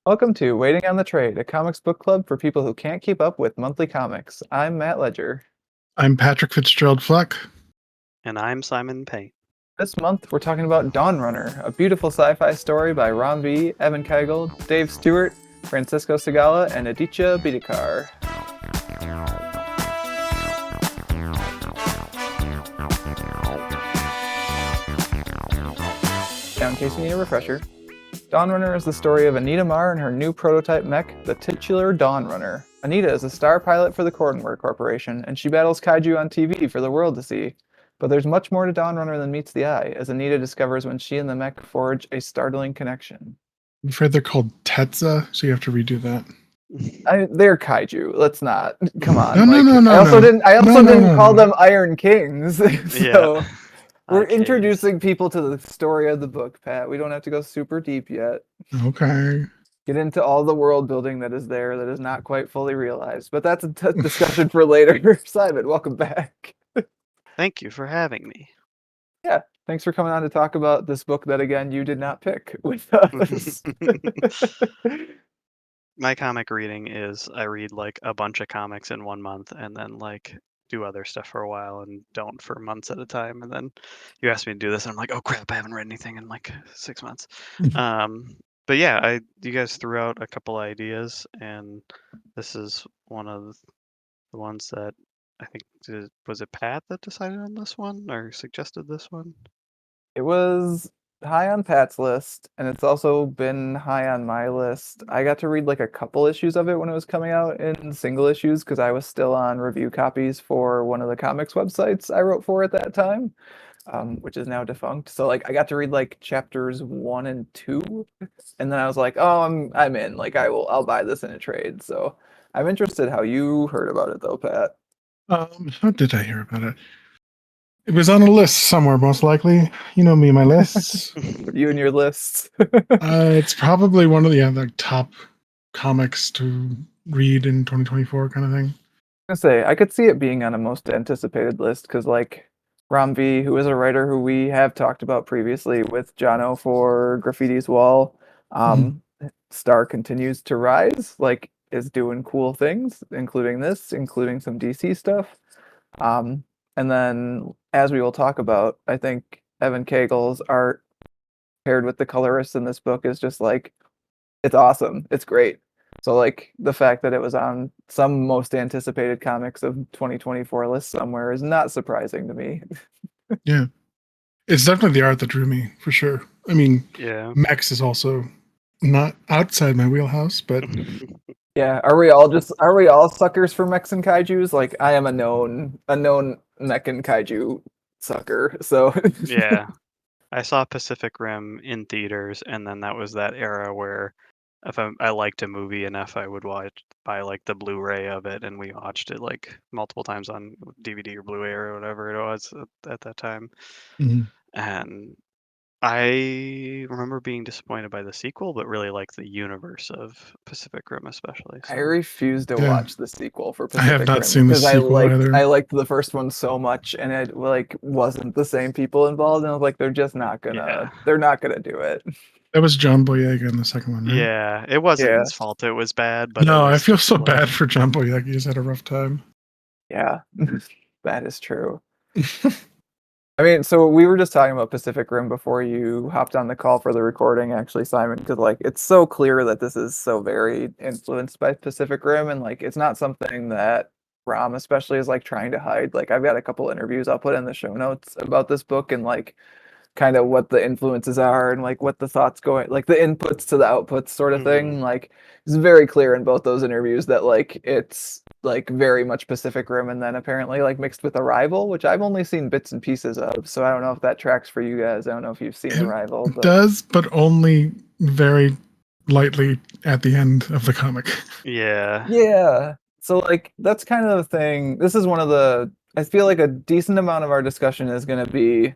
Welcome to Waiting on the Trade, a comics book club for people who can't keep up with monthly comics. I'm Matt Ledger. I'm Patrick Fitzgerald Fleck. And I'm Simon Payne. This month we're talking about Dawnrunner, a beautiful sci-fi story by Ron V, Evan Kegel, Dave Stewart, Francisco Segala, and Aditya Bidikar. Now, in case you need a refresher, Dawnrunner is the story of Anita Marr and her new prototype mech, the titular Dawnrunner. Anita is a star pilot for the Cordenware Corporation, and she battles kaiju on TV for the world to see. But there's much more to Dawnrunner than meets the eye, as Anita discovers when she and the mech forge a startling connection. I'm afraid they're called Tetza, so you have to redo that. They're kaiju. Let's not. Come on. No, I also didn't call no. them Iron Kings. So Yeah. we're Okay. introducing people to the story of the book, Pat. We don't have to go super deep yet. Okay. Get into all the world building that is there that is not quite fully realized. But that's a discussion for later. Simon, welcome back. Thank you for having me. Yeah, thanks for coming on to talk about this book that, again, you did not pick with us. My comic reading is I read like a bunch of comics in 1 month and then like do other stuff for a while and don't for months at a time. And then you asked me to do this and I'm like, oh crap, I haven't read anything in like 6 months. But yeah, you guys threw out a couple ideas and this is one of the ones that I think was it Pat that decided on this one or suggested this one? It was high on Pat's list, and it's also been high on my list. I got to read like a couple issues of it when it was coming out in single issues because I was still on review copies for one of the comics websites I wrote for at that time, which is now defunct. So like I got to read like chapters 1 and 2, and then I was like, oh, I'm in. Like I'll buy this in a trade. So I'm interested how you heard about it though, Pat. How did I hear about it? It was on a list somewhere, most likely. You know me and my lists. You and your lists. It's probably one of the top comics to read in 2024 kind of thing. Gonna say I could see it being on a most anticipated list because like Ram V, who is a writer who we have talked about previously with Jono for Graffiti's Wall, Mhm. Star continues to rise, like is doing cool things, including some DC stuff. And then as we will talk about, I think Evan Cagel's art paired with the colorist in this book is just like it's awesome. It's great. So like the fact that it was on some most anticipated comics of 2024 list somewhere is not surprising to me. Yeah. It's definitely the art that drew me, for sure. I mean, Yeah. Max is also not outside my wheelhouse, but Yeah, are we all suckers for mechs and kaijus? Like I am a known mech and kaiju sucker. So Yeah. I saw Pacific Rim in theaters, and then that was that era where if I liked a movie enough, I would buy like the Blu-ray of it, and we watched it like multiple times on DVD or Blu-ray or whatever it was at that time. Mhm. And I remember being disappointed by the sequel, but really like the universe of Pacific Rim especially. I So refuse to Yeah. watch the sequel for I have Pacific not Rim seen the because I sequel liked either. I liked the first one so much and it like wasn't the same people involved and I was like yeah. they're not gonna do it. That was John Boyega in the second one, right? Yeah, it wasn't Yeah. his fault. It was bad, but it No, I was feel just so like, bad for John Boyega. He's had a rough time. Yeah. That is true. I mean, so we were just talking about Pacific Rim before you hopped on the call for the recording, actually, Simon, because like it's so clear that this is so very influenced by Pacific Rim, and like it's not something that Rom especially is like trying to hide. Like I've got a couple interviews I'll put in the show notes about this book and like kind of what the influences are and like what the thoughts going like the inputs to the outputs sort of mhm. thing. Like it's very clear in both those interviews that like it's like very much Pacific Rim and then apparently like mixed with Arrival, which I've only seen bits and pieces of. So I don't know if that tracks for you guys. I don't know if you've seen It Arrival, but does, but only very lightly at the end of the comic. Yeah. yeah. So like that's kind of the thing. This is one of the I feel like a decent amount of our discussion is going to be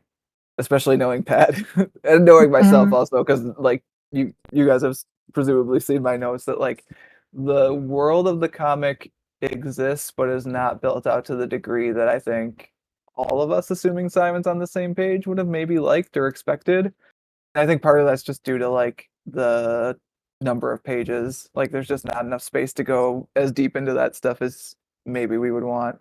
especially knowing Pat and knowing myself Mhm. also, because like you guys have presumably seen my notes that like the world of the comic exists, but is not built out to the degree that I think all of us, assuming Simon's on the same page, would have maybe liked or expected. I think part of that's just due to like the number of pages. Like there's just not enough space to go as deep into that stuff as maybe we would want,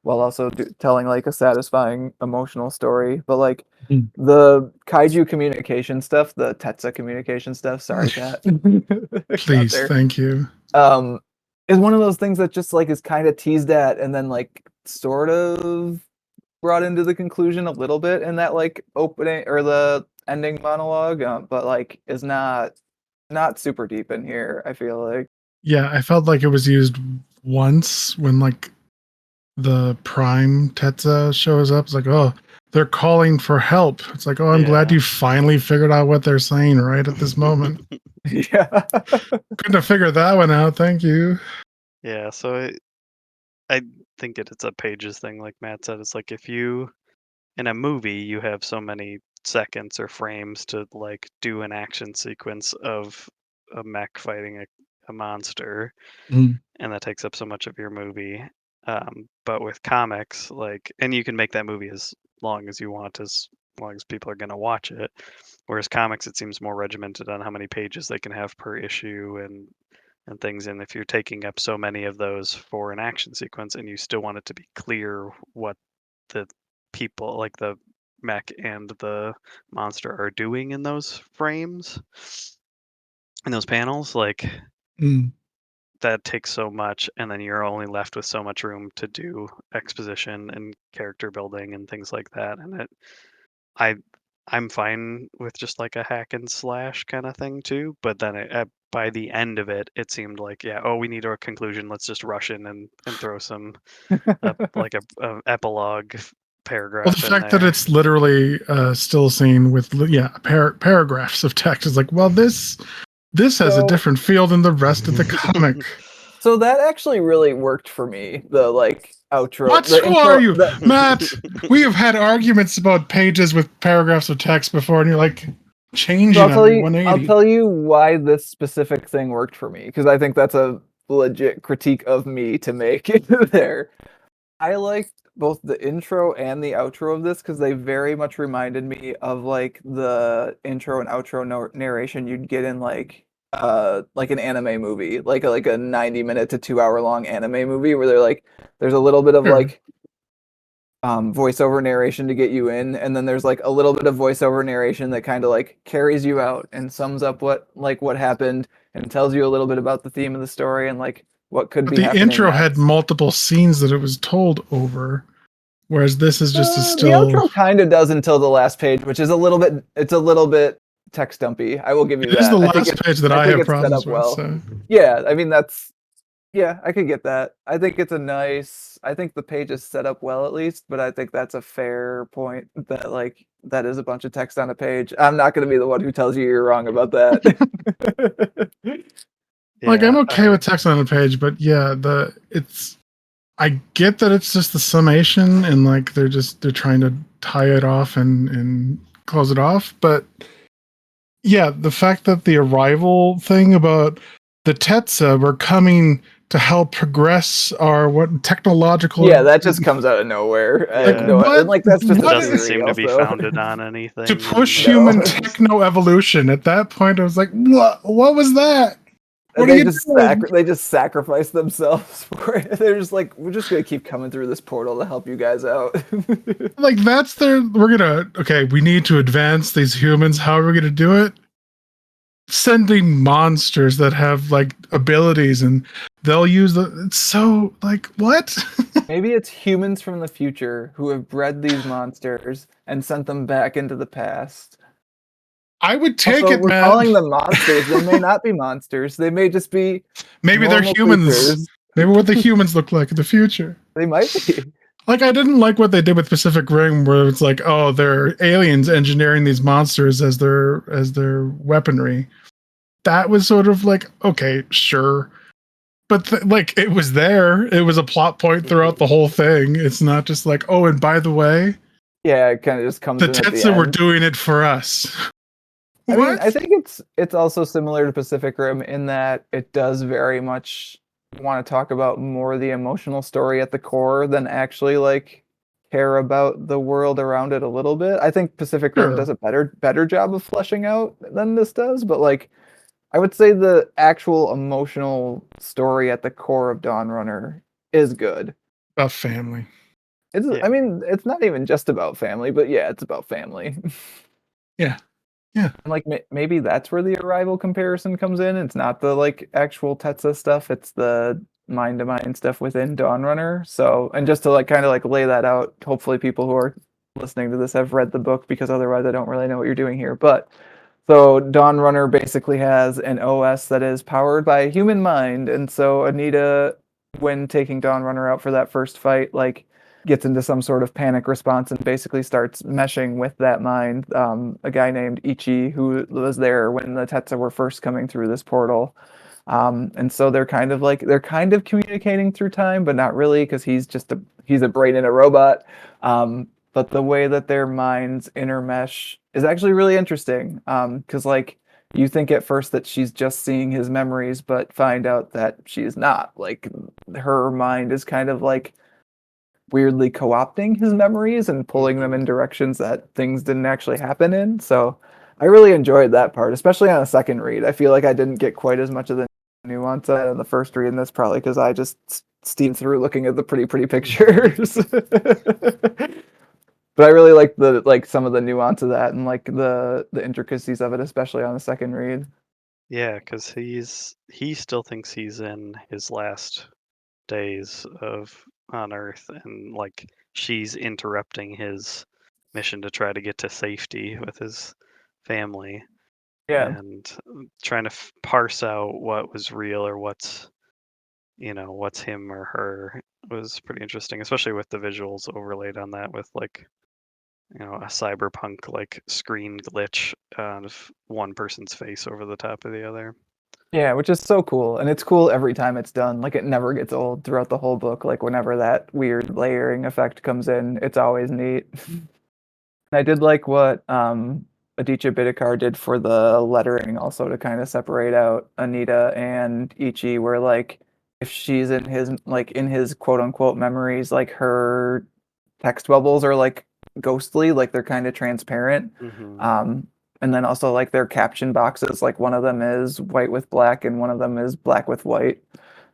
while also telling like a satisfying emotional story. But like Mm. the kaiju communication stuff, the Tetsa communication stuff, sorry, Pat. Got Please, there. thank you. Is one of those things that just like is kind of teased at and then like sort of brought into the conclusion a little bit in that like opening or the ending monologue, but like is not super deep in here, I feel like. Yeah, I felt like it was used once when like the Prime Tetsa shows up. It's like, oh, they're calling for help. It's like, oh, I'm glad Yeah. you finally figured out what they're saying right at this moment. Yeah. Couldn't have figured that one out. Thank you. Yeah, so I think it's a pages thing, like Matt said. It's like if you in a movie you have so many seconds or frames to like do an action sequence of a mech fighting a monster, Mm. and that takes up so much of your movie. But with comics, like, and you can make that movie as long as you want, as long as people are going to watch it. Whereas comics, it seems more regimented on how many pages they can have per issue and things. And if you're taking up so many of those for an action sequence, and you still want it to be clear what the people, like the mech and the monster, are doing in those frames, in those panels, like Mm. that takes so much, and then you're only left with so much room to do exposition and character building and things like that. And I I'm fine with just like a hack and slash kind of thing too. But then by the end of it, it seemed like, yeah, oh, we need our conclusion. Let's just rush in and throw some like a epilogue Well, the paragraph in fact that there. it's literally still a scene with paragraphs of text is like, well, this has a So different feel than the rest of the comic. so that actually really worked for me. The like outro, What? the Who are intro, you, Matt? We have had arguments about pages with paragraphs of text before, and you're like so changing on me 180. I'll tell you why this specific thing worked for me, because I think that's a legit critique of me to make there. I liked both the intro and the outro of this because they very much reminded me of like the intro and outro narration you'd get in like an anime movie, like a 90-minute to 2 hour long anime movie where they're like there's a little bit of Sure. like voiceover narration to get you in, and then there's like a little bit of voiceover narration that kind of like carries you out and sums up what happened and tells you a little bit about the theme of the story and like what could But be the happening intro had next. multiple scenes that it was told over, whereas this is just a The still. outro kind of does until the last page, which is it's a little bit text dumpy. I will give you It is the that. last page that I I think have it's set problems up with. well. So Yeah, I mean yeah, I could get that. I think it's a nice. I think the page is set up well at least, but I think that's a fair point that like that is a bunch of text on a page. I'm not going to be the one who tells you you're wrong about that. like I'm Yeah, okay with text on a page, but yeah, I get that it's just the summation and like they're trying to tie it off and close it off. But yeah, the fact that the arrival thing about the Tetsa were coming to help progress our what technological. Yeah, that just comes out of nowhere. I have Like yeah. no, and what? like that's just It a What doesn't is theory seem to be also. founded on anything. to push and- No. human techno evolution? At that point, I was like, what was that? What are They you just doing? they just sacrifice themselves for it. They're just like, we're just gonna keep coming through this portal to help you guys out. Like that's okay, we need to advance these humans. How are we gonna do it? Sending monsters that have like abilities and they'll use it's so like what? Maybe it's humans from the future who have bred these monsters and sent them back into the past. I would take Also, it, we're man. calling them monsters. They may not be monsters. They may just be Maybe they're normal humans. creatures. Maybe what the humans look like in the future. They might be. Like I didn't like what they did with Pacific Rim, where it's like, oh, they're aliens engineering these monsters as their weaponry. That was sort of like, okay, sure, but like it was there. It was a plot point throughout the whole thing. It's not just like, oh, and by the way, Yeah, it kind of just comes the in at the Tetsu were end. doing it for us. I mean, What? I think it's also similar to Pacific Rim in that it does very much want to talk about more the emotional story at the core than actually like care about the world around it a little bit. I think Pacific Rim Sure. does a better job of fleshing out than this does, but like I would say the actual emotional story at the core of Dawnrunner is good. About family. It's, Yeah. I mean, it's not even just about family, but yeah, it's about family. Yeah. Yeah. And like maybe that's where the Arrival comparison comes in. It's not the like actual Tetsa stuff, it's the mind to mind stuff within Dawnrunner. So, and just to like kind of like lay that out, hopefully people who are listening to this have read the book because otherwise I don't really know what you're doing here. But so Dawnrunner basically has an OS that is powered by a human mind, and so Anita, when taking Dawnrunner out for that first fight, like gets into some sort of panic response and basically starts meshing with that mind. A guy named Ichi who was there when the Tetsa were first coming through this portal. And so they're kind of communicating through time, but not really because he's a brain in a robot. But the way that their minds intermesh is actually really interesting. Because like you think at first that she's just seeing his memories, but find out that she's not. Like her mind is kind of like weirdly co-opting his memories and pulling them in directions that things didn't actually happen in. So I really enjoyed that part, especially on a second read. I feel like I didn't get quite as much of the nuance on the first read, and that's probably because I just steamed through looking at the pretty pictures. But I really like the like some of the nuance of that and like the intricacies of it, especially on the second read. Yeah, because he still thinks he's in his last days of on Earth, and like she's interrupting his mission to try to get to safety with his family, Yeah. and trying to parse out what was real or what's him or her was pretty interesting, especially with the visuals overlaid on that with like a cyberpunk like screen glitch of one person's face over the top of the other. Yeah, which is so cool. And it's cool every time it's done. Like it never gets old throughout the whole book. Like whenever that weird layering effect comes in, it's always neat. I did like what Aditya Bidikar did for the lettering also to kind of separate out Anita and Ichi, where like if she's in his quote unquote memories, like her text bubbles are like ghostly, like they're kind of transparent. Hmm. Um, and then also like their caption boxes, like one of them is white with black and one of them is black with white.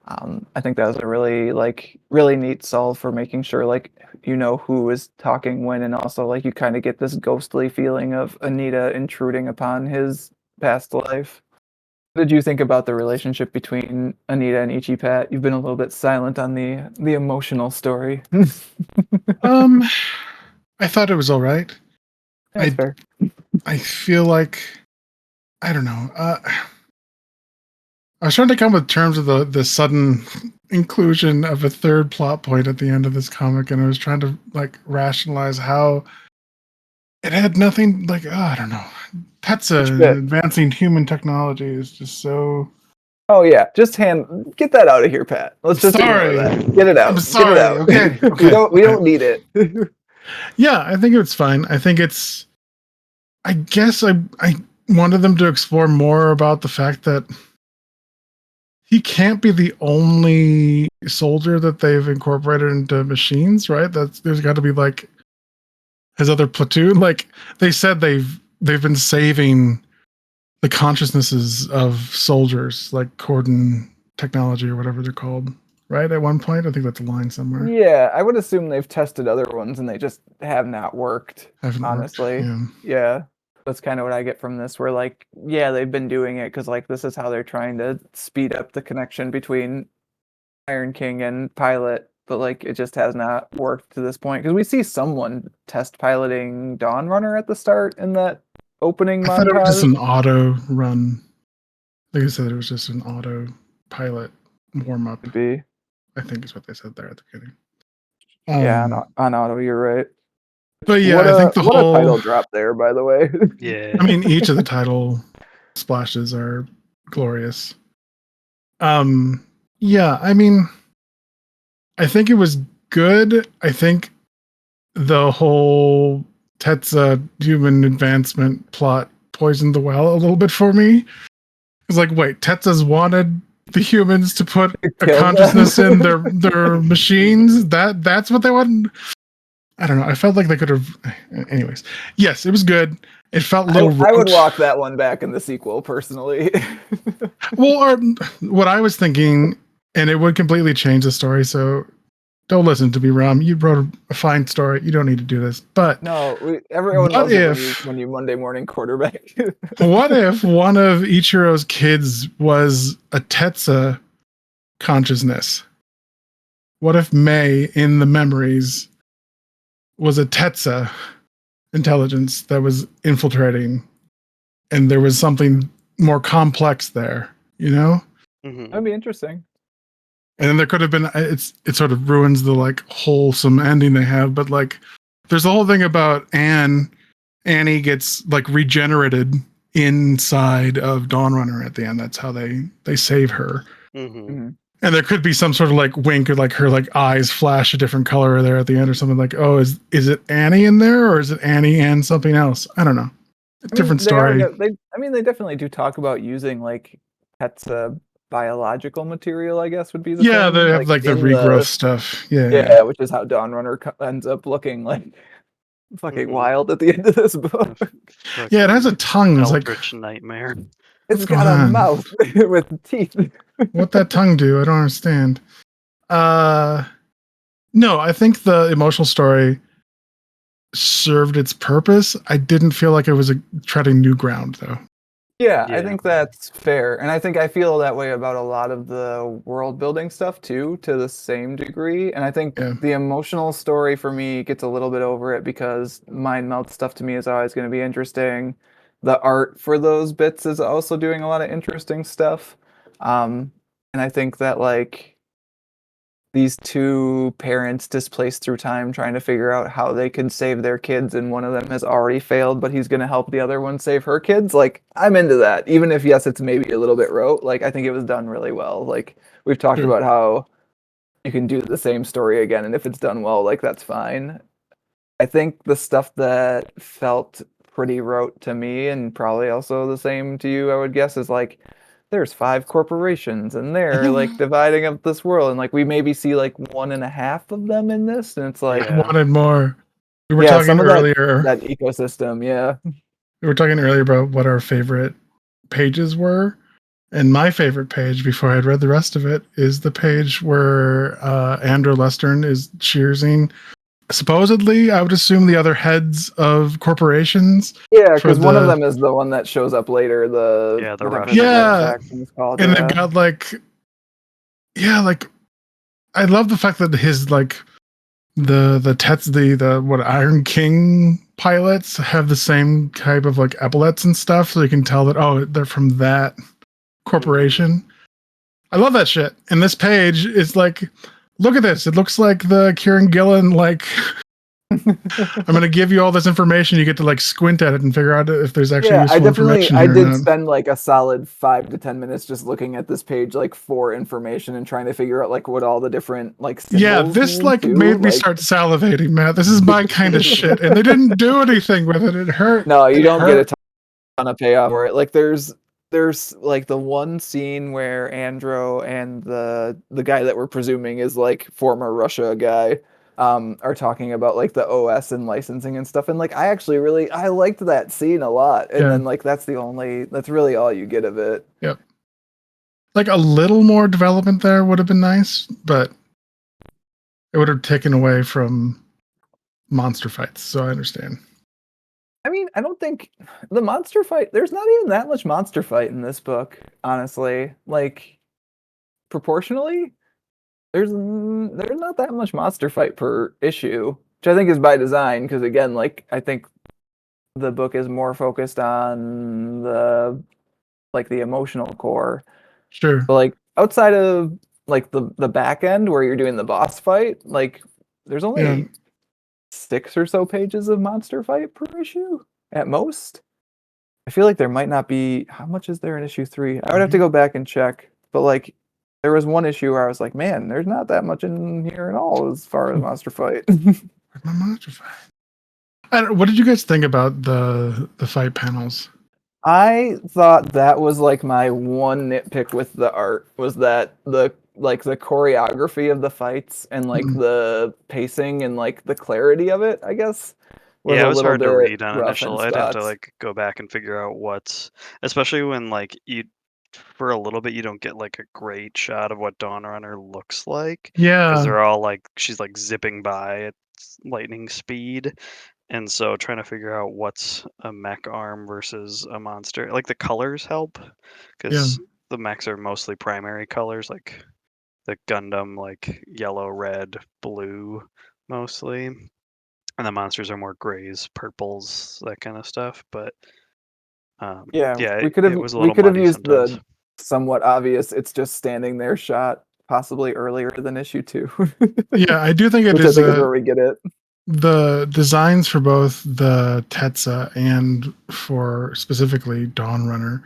I think that was a really neat solve for making sure like you know who is talking when, and also like you kind of get this ghostly feeling of Anita intruding upon his past life. What did you think about the relationship between Anita and Ichi Pat? You've been a little bit silent on the emotional story. Um, I thought it was all right. That's I fair. I feel like I don't know. I was trying to come with terms of the sudden inclusion of a third plot point at the end of this comic, and I was trying to like rationalize how it had nothing like I don't know. That's Which bit? advancing human technology is just so. Oh yeah, get that out of here, Pat. Let's just ignore Sorry, that. Get it I'm out. Get it sorry. out. Okay, We okay, don't need it. Yeah, I think it's fine. I think it's. I guess I wanted them to explore more about the fact that he can't be the only soldier that they've incorporated into machines, right? There's got to be like his other platoon. Like they said, they've been saving the consciousnesses of soldiers, like cordon technology or whatever they're called, right? At one point, I think that's a line somewhere. Yeah, I would assume they've tested other ones and they just have not worked, Haven't worked. honestly. Yeah. Yeah. That's kind of what I get from this, where like, yeah, they've been doing it because like this is how they're trying to speed up the connection between Iron King and Pilot, but like it just has not worked to this point. Because we see someone test piloting Dawnrunner at the start in that opening I thought it was just montage. an auto run. Like I said, it was just an auto pilot warm up. Maybe. I think is what they said there at the beginning. Yeah, Um, on auto, you're right. but yeah, I think the What a whole. title drop there, by the way. Yeah. I mean, each of the title splashes are glorious. Yeah, I mean, I think it was good. I think the whole Tetsa human advancement plot poisoned the well a little bit for me. It's like, wait, Tetsa's wanted the humans to put a Kill consciousness them. in their machines. That's what they want. I don't know. I felt like they could have. Anyways, yes, it was good. It felt a little. I would rote. walk that one back in the sequel personally. Well, or what I was thinking, and it would completely change the story. So don't listen to me, Ram. You wrote a fine story. You don't need to do this. But No, everyone what loves it if? when you Monday morning quarterback. What if one of Ichiro's kids was a Tetsa consciousness? What if Mei in the memories was a Tetsa intelligence that was infiltrating, and there was something more complex there, you know? Mhm. That'd be interesting. And then there could have been it sort of ruins the like wholesome ending they have, but like there's the whole thing about Annie gets like regenerated inside of Dawnrunner at the end. That's how they save her. Mhm. Mhm. And there could be some sort of like wink or like her like eyes flash a different color there at the end or something like, oh, is it Annie in there or is it Annie and something else? I don't know. Different story. They definitely do talk about using like pets biological material, I guess would be the Yeah, thing. they have Like like the in regrowth the stuff. Yeah. yeah, which is how Dawnrunner ends up looking like fucking Mhm. wild at the end of this book. Yeah, it has a Fucking tongue. It's like, eldritch nightmare. what's It's going got a on? mouth with teeth. What that tongue do? I don't understand. No, I think the emotional story served its purpose. I didn't feel like it was treading new ground though. Yeah, I Yeah. think that's fair. And I think I feel that way about a lot of the world building stuff too, to the same degree. And I think Yeah. the emotional story for me gets a little bit over it because mind melt stuff to me is always going to be interesting. The art for those bits is also doing a lot of interesting stuff. And I think that like these two parents displaced through time trying to figure out how they could save their kids, and one of them has already failed, but he's going to help the other one save her kids. Like, I'm into that, even if yes, it's maybe a little bit rote. Like, I think it was done really well. Like, we've talked Sure. about how you can do the same story again, and if it's done well, like, that's fine. I think the stuff that felt pretty rote to me, and probably also the same to you, I would guess, is like there's 5 corporations and they're like dividing up this world, and like we maybe see like 1.5 of them in this, and it's like Yeah. Wanted more. We were yeah, some talking of earlier. that ecosystem, yeah. We were talking earlier about what our favorite pages were. And my favorite page, before I'd read the rest of it, is the page where Andrew Lestern is cheersing. Supposedly, I would assume the other heads of corporations Yeah, for because one of the them is the one that shows up later, the Yeah, the whatever Russian. that yeah, faction is called. and they've Yeah. got like like I love the fact that his like the what Iron King pilots have the same type of like epaulets and stuff, so you can tell that oh they're from that corporation. I love that shit. And this page is like, look at this. It looks like the Kieran Gillen like. I'm gonna give you all this information. You get to like squint at it and figure out if there's actually Yeah, useful information I here or did not. spend like a solid 5 to 10 minutes just looking at this page, like for information and trying to figure out like what all the different like Yeah, symbols this mean like too. made me Like, start salivating, Matt. This is my kind of shit, and they didn't do anything with it. It hurt. no, you It don't get a hurt. ton of payoff for it. Like there's like the one scene where Andro and the guy that we're presuming is like former Russia guy are talking about like the OS and licensing and stuff, and like I liked that scene a lot, and Yeah. then like that's really all you get of it. Yep. Like a little more development there would have been nice, but it would have taken away from monster fights. So I understand. I mean, I don't think the monster fight, there's not even that much monster fight in this book, honestly. Like, proportionally, there's not that much monster fight per issue, which I think is by design, because again, like, I think the book is more focused on the emotional core. Sure. But like outside of like the back end where you're doing the boss fight, like there's Yeah. only 6 or so pages of monster fight per issue at most. I feel like there might not be. How much is there in issue 3? I would have to go back and check. But like, there was one issue where I was like, man, there's not that much in here at all as far as monster fight. Where's my monster fight? What did you guys think about the fight panels? I thought that was like my one nitpick with the art was that like the choreography of the fights and like Mm. the pacing and like the clarity of it, I guess, was Yeah, it a was little hard to bit read on rough in initial. I'd have to spots. like go back and figure out what's, especially when like you for a little bit you don't get like a great shot of what Dawnrunner looks like because Yeah, they're all like she's like zipping by at lightning speed, and so trying to figure out what's a mech arm versus a monster. Like the colors help yeah, because the mechs are mostly primary colors, like the Gundam, like yellow, red, blue, mostly, and the monsters are more grays, purples, that kind of stuff. But Yeah, yeah, we could it have was a we little could have muddy used sometimes. the somewhat obvious "it's just standing there" shot possibly earlier than issue 2, yeah. I do think it which I is think is where we get it. the designs for both the Tetsa and for specifically Dawnrunner.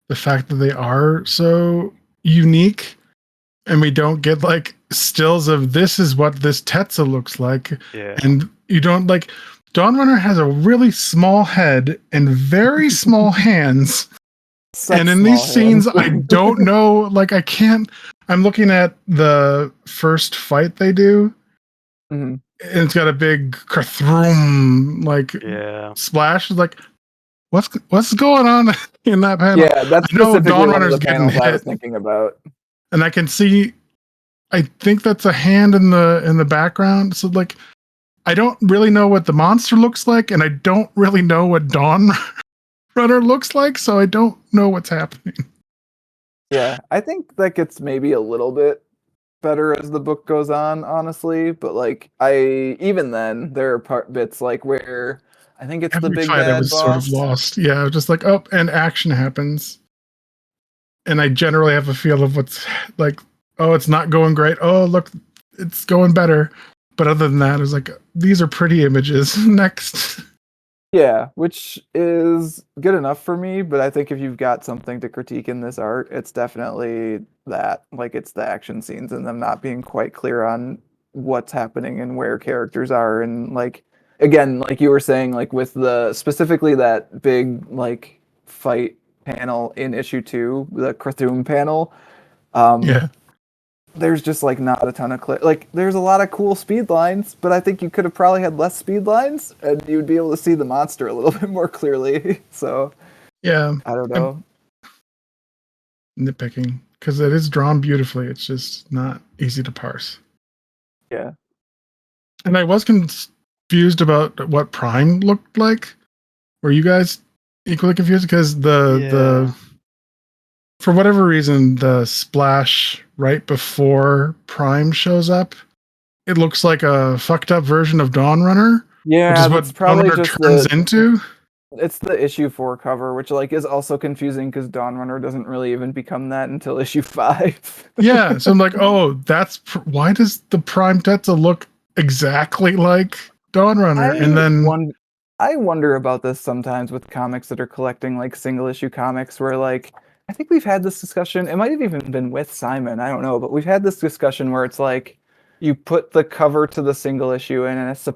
The fact that they are so unique, and we don't get like stills of this is what this Tetsa looks like, Yeah, and you don't like. Dawnrunner has a really small head and very small hands. And Such in these small scenes, hands. I don't know, like, I can't. I'm looking at the first fight they do, Mhm. and it's got a big krathroom, like, yeah. splash. Like, what's going on in that panel? Yeah, that's I know specifically one of Dawnrunner's the getting panels I was hit, thinking about. and I can see. I think that's a hand in the background. So, like, I don't really know what the monster looks like, and I don't really know what Dawnrunner looks like, so I don't know what's happening. Yeah, I think that gets maybe a little bit better as the book goes on, honestly. But like, I even then there are bits like where I think it's the Every big fight I bad was sort of boss. lost. Yeah, I was just like, oh, and action happens. And I generally have a feel of what's like, oh, it's not going great. Oh, look, it's going better. But other than that, it's like, these are pretty images. Next. Yeah, which is good enough for me, but I think if you've got something to critique in this art, it's definitely that. Like, it's the action scenes and them not being quite clear on what's happening and where characters are. And, like, again, like you were saying, like, with the specifically that big, like, fight panel in issue 2, the Krathum panel, um, Yeah. there's just like not a ton of like there's a lot of cool speed lines, but I think you could have probably had less speed lines and you'd be able to see the monster a little bit more clearly. So Yeah. I don't I'm know. nitpicking because it is drawn beautifully. It's just not easy to parse. Yeah. And I was confused about what Prime looked like. Were you guys equally confused? Because Yeah. the for whatever reason, the splash right before Prime shows up, it looks like a fucked up version of Dawnrunner, which Yeah, is what that's probably Dawnrunner just turns the into. it's the issue 4 cover, which like is also confusing because Dawnrunner doesn't really even become that until issue 5. Yeah, so I'm like, oh, why does the Prime Tetsa look exactly like Dawnrunner? And I then, wonder I wonder about this sometimes with comics that are collecting like single issue comics where like I think we've had this discussion. It might have even been with Simon, I don't know, but we've had this discussion where it's like you put the cover to the single issue in and it's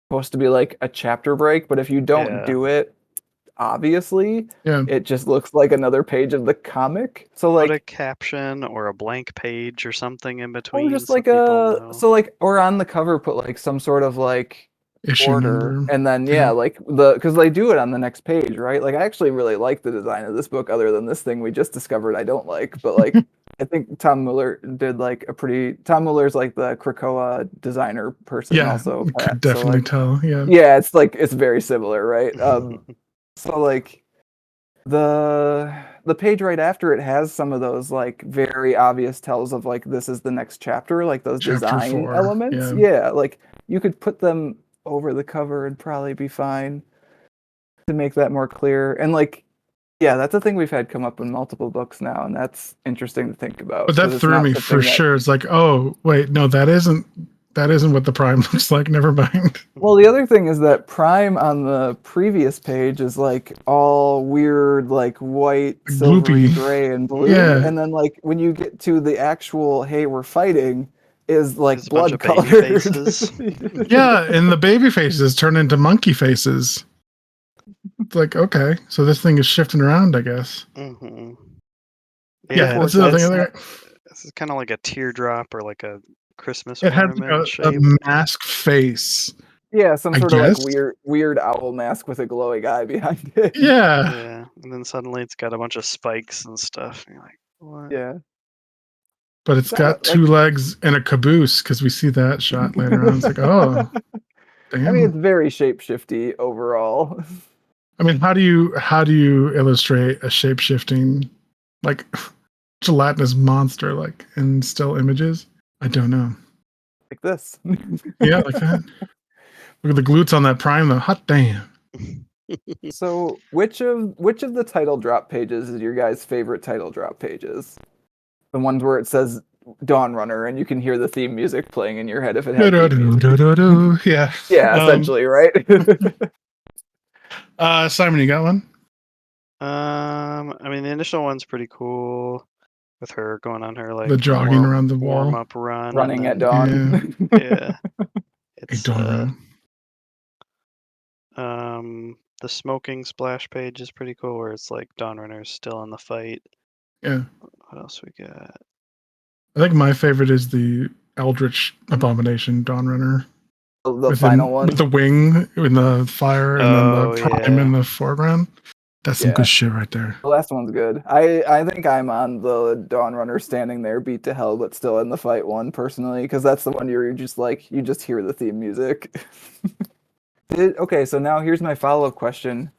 supposed to be like a chapter break, but if you don't Yeah. do it, obviously, yeah, it just looks like another page of the comic. So Put a like caption or a blank page or something in or between just so like people a know. so like or on the cover put like some sort of like issue order number. and then Yeah, yeah like the because they do it on the next page, right? Like I actually really like the design of this book other than this thing we just discovered I don't like, but like I think Tom Muller did like a pretty Tom Muller's like the Krakoa designer person yeah, also, could Pat. So definitely like tell. Yeah, yeah, it's like it's very similar, right? So like the page right after it has some of those like very obvious tells of like this is the next chapter, like those chapter design 4. elements. Yeah, Yeah, like you could put them over the cover and probably be fine to make that more clear. And like yeah, that's a thing we've had come up in multiple books now, and that's interesting to think about but that because it's threw not me for something that sure. It's like, oh, wait, no, that isn't what the Prime looks like. Never mind. well, the other thing is that Prime on the previous page is like all weird, like white, silvery, Gloopy. gray, and blue. Yeah, And then like when you get to the actual "Hey, we're fighting" is like There's a bunch blood of baby colored. faces. yeah, and the baby faces turn into monkey faces. It's like, okay, so this thing is shifting around, I guess. hmm Yeah, Yeah, that's the other Unfortunately, it's thing. This is kind of like a teardrop or like a Christmas It had ornament a shape. mask face. Yeah, some I sort of like guess. weird owl mask with a glowing eye behind it. Yeah. Yeah, and then suddenly it's got a bunch of spikes and stuff. And you're like, what? Yeah. But it's I don't got two legs and a caboose because we see that shot later on. It's like, oh, I mean, it's damn. very shapeshifty overall. I mean, how do you illustrate a shape shifting like gelatinous monster like in still images? I don't know. Like this. Yeah, like that. Look at the glutes on that prime though. Hot damn. So, which of the title drop pages is your guys' favorite title drop pages? The ones where it says Dawnrunner and you can hear the theme music playing in your head if it had theme music. Yeah. Yeah, essentially, right? Simon, you got one? I mean, the initial one's pretty cool with her going on her like The jogging around the warm wall. up run. Running at and dawn. yeah, A it's dawn run. the smoking splash page is pretty cool where it's like Dawnrunner's still in the fight. Yeah. What else we got? I think my favorite is the Eldritch Abomination Dawnrunner. The final one. With the wing in the fire and then the prime in the foreground. That's some Yeah. good shit right there. The last one's good. I think I'm on the Dawnrunner standing there beat to hell but still in the fight one personally because that's the one you're just like you just hear the theme music. Okay, so now here's my follow-up question.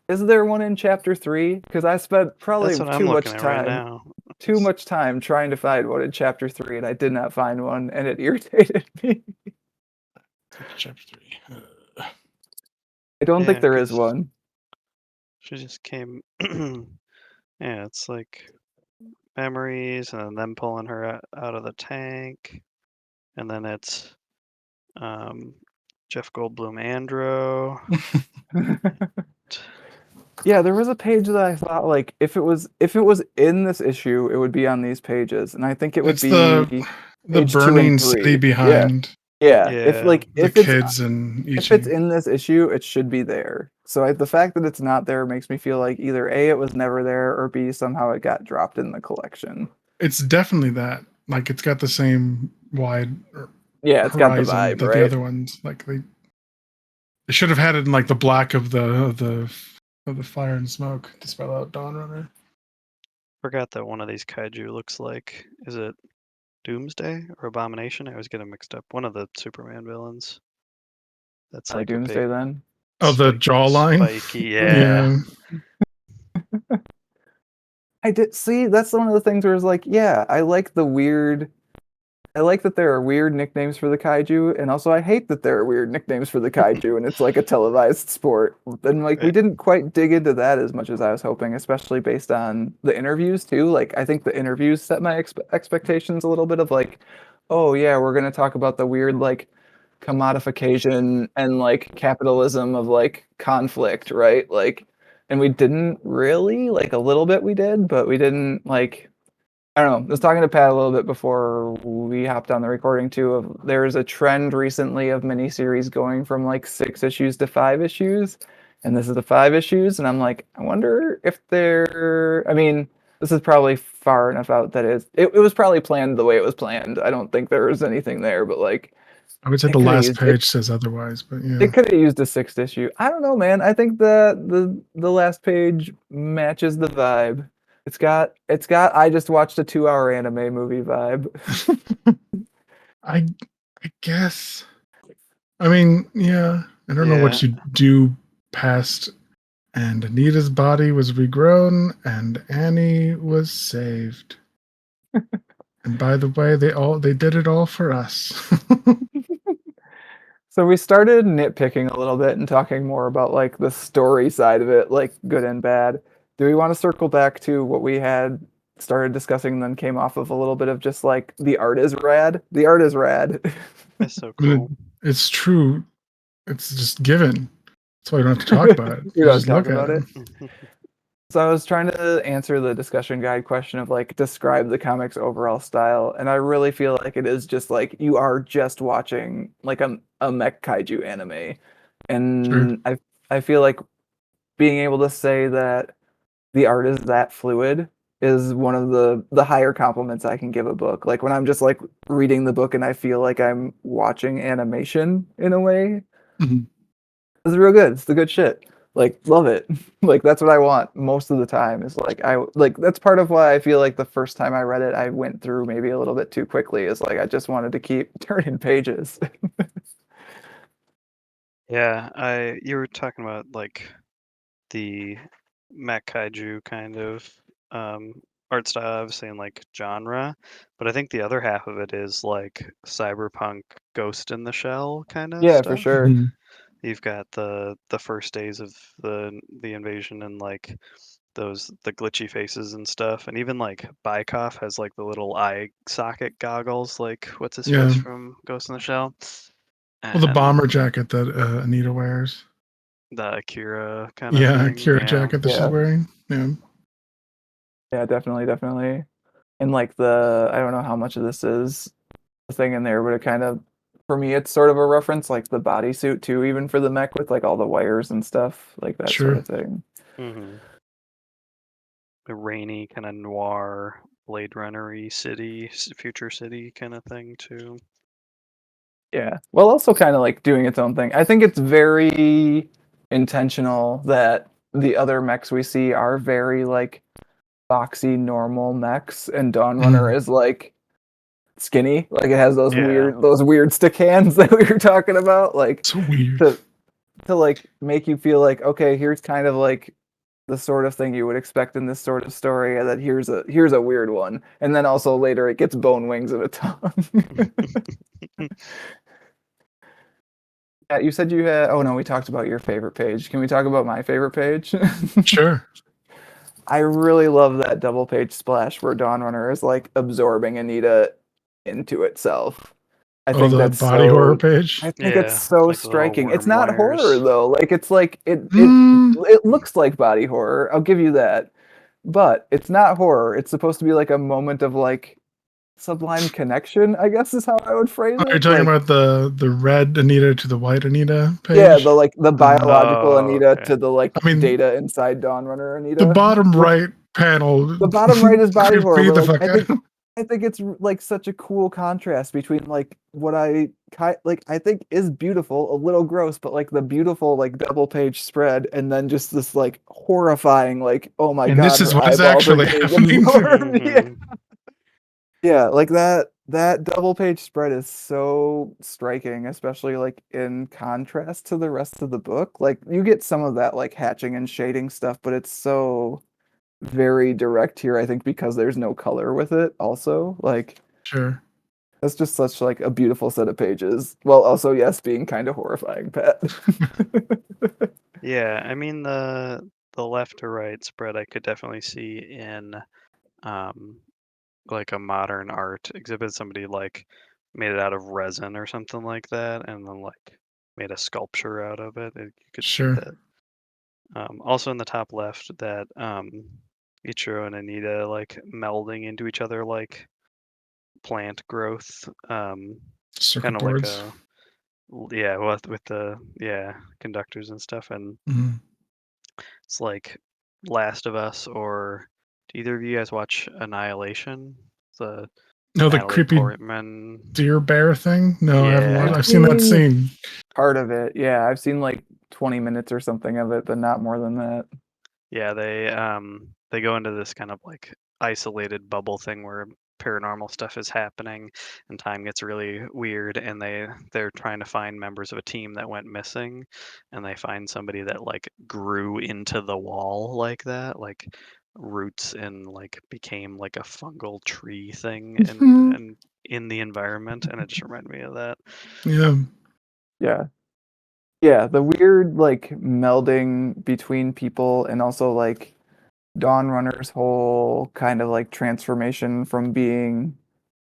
Is there one in chapter 3? Because I spent probably That's what I'm looking at right now. Too much time trying to find one in chapter 3 and I did not find one and it irritated me. Chapter 3. I don't think there is one. She just came. Yeah, it's like memories and then them pulling her out of the tank. And then it's Jeff Goldblum Andro. Yeah, there was a page that I thought like if it was in this issue, it would be on these pages, and I think it would be the page 2 burning and 3. city behind. Yeah. Yeah. If kids and if it's in this issue, it should be there. So the fact that it's not there makes me feel like either A, it was never there, or B, somehow it got dropped in the collection. It's definitely that. Like it's got the same wide it's got the vibe, that right? the other ones. Like they should have had it in like the black of the fire and smoke to spell out Dawnrunner. Forgot that one of these kaiju looks like, is it Doomsday or Abomination? I always get them mixed up. One of the Superman villains. That's like Doomsday a big, then. Oh, the jawline. Spiky, yeah. I did see. That's one of the things where it's like, yeah, I like that there are weird nicknames for the kaiju, and also I hate that there are weird nicknames for the kaiju, and it's like a televised sport. And like we didn't quite dig into that as much as I was hoping, especially based on the interviews too. Like I think the interviews set my expectations a little bit of like, oh yeah, we're gonna talk about the weird like commodification and like capitalism of like conflict, right? Like, and we didn't really like a little bit we did, but we didn't like. I don't know. I was talking to Pat a little bit before we hopped on the recording too. Of there's a trend recently of miniseries going from like 6 issues to 5 issues, and this is the 5 issues, and I'm like, I wonder if they're. I mean, this is probably far enough out that it was probably planned the way it was planned. I don't think there was anything there, but like, I would say the last page says otherwise, but yeah, it could have used a 6th issue. I don't know, man. I think the last page matches the vibe. It's got I just watched a 2-hour anime movie vibe. I guess. I mean, yeah. I don't know what you do past and Anita's body was regrown and Annie was saved. And by the way, they did it all for us. So we started nitpicking a little bit and talking more about like the story side of it, like good and bad. Do we want to circle back to what we had started discussing and then came off of a little bit of just like the art is rad? The art is rad. That's so cool. I mean, it's true. It's just given. That's why you don't have to talk about it. You You don't just talk look about at it. So I was trying to answer the discussion guide question of like describe the comic's overall style, and I really feel like it is just like you are just watching like a mech kaiju anime, and I feel like being able to say that the art is that fluid is one of the higher compliments I can give a book. Like when I'm just like reading the book and I feel like I'm watching animation in a way. Mhm. It's real good. It's the good shit. Like love it. Like that's what I want most of the time. Is like I like that's part of why I feel like the first time I read it, I went through maybe a little bit too quickly. Is like I just wanted to keep turning pages. Yeah, I you were talking about like the mech kaiju kind of art style, obviously, and like genre, but I think the other half of it is like cyberpunk Ghost in the Shell kind of Yeah, for stuff. sure. Mhm. You've got the first days of the invasion and like the glitchy faces and stuff, and even like Bykov has like the little eye socket goggles, like what's his face Yeah. from Ghost in the Shell, Well, the and bomber jacket that Anita wears. the Akira kind of Yeah, thing. Kira Yeah. jacket that she's Yeah. wearing. Yeah. Yeah, definitely, definitely. And like the I don't know how much of this is a thing in there, but it kind of for me it's sort of a reference, like the bodysuit too, even for the mech with like all the wires and stuff, like that sort Sure. of thing. Hmm. A rainy kind of noir Blade Runner-y city, future city kind of thing too. Yeah. Well, also kind of like doing its own thing. I think it's very intentional that the other mechs we see are very like boxy normal mechs and Dawnrunner Mhm. is like skinny. Like it has Yeah. those weird stick hands that we were talking about. Like So weird. to like make you feel like, okay, here's kind of like the sort of thing you would expect in this sort of story, and that here's a weird one. And then also later it gets bone wings and a tongue. Yeah, you said you had. Oh no, we talked about your favorite page. Can we talk about my favorite page? Sure. I really love that double page splash where Dawnrunner is like absorbing Anita into itself. I Oh, think the that's body horror so. I page. think it's Yeah, so like the little striking. It's worm not horror wires. though. Like it's like Mm, it looks like body horror. I'll give you that, but it's not horror. It's supposed to be like a moment of like sublime connection. I guess is how I would phrase oh, you're it. talking Like about the red Anita to the white Anita yeah, page. the Uh, biological Oh, Anita okay. to the like I mean, data inside Dawnrunner the Anita, bottom which right panel the bottom right is body creeped horror, me but the like fuck out. I think it's like such a cool contrast between like what like I think is beautiful, a little gross, but like the beautiful like double page spread, and then just this like horrifying like oh my And this god, is her what is eyeballs are actually getting happening. absorbed. Yeah, Hmm. yeah, like that double page spread is so striking, especially like in contrast to the rest of the book. Like you get some of that like hatching and shading stuff, but it's so very direct here, I think, because there's no color with it also. Like Sure. that's just such like a beautiful set of pages. Well, also yes, being kind of horrifying, Pat. Yeah, I mean the left to right spread I could definitely see in um like a modern art exhibit. Somebody like made it out of resin or something like that, and then like made a sculpture out of it. You could see Sure. that. Also in the top left, that Ichiro and Anita like melding into each other like plant growth. Kind Circuit of like boards. a yeah, with the conductors and stuff, and Mhm. it's like Last of Us, or do either of you guys watch Annihilation? The No, the Natalie creepy Portman. deer bear thing. No, I haven't watched. I've Yeah, I've seen that seen scene. part of it. Yeah, I've seen like 20 minutes or something of it, but not more than that. yeah, they go into this kind of like isolated bubble thing where paranormal stuff is happening and time gets really weird, and they're trying to find members of a team that went missing, and they find somebody that like grew into the wall like that, like roots, and like became like a fungal tree thing Mhm. and in the environment, and it just reminded me of that. Yeah. Yeah. Yeah, the weird like melding between people and also like Dawn Runner's whole kind of like transformation from being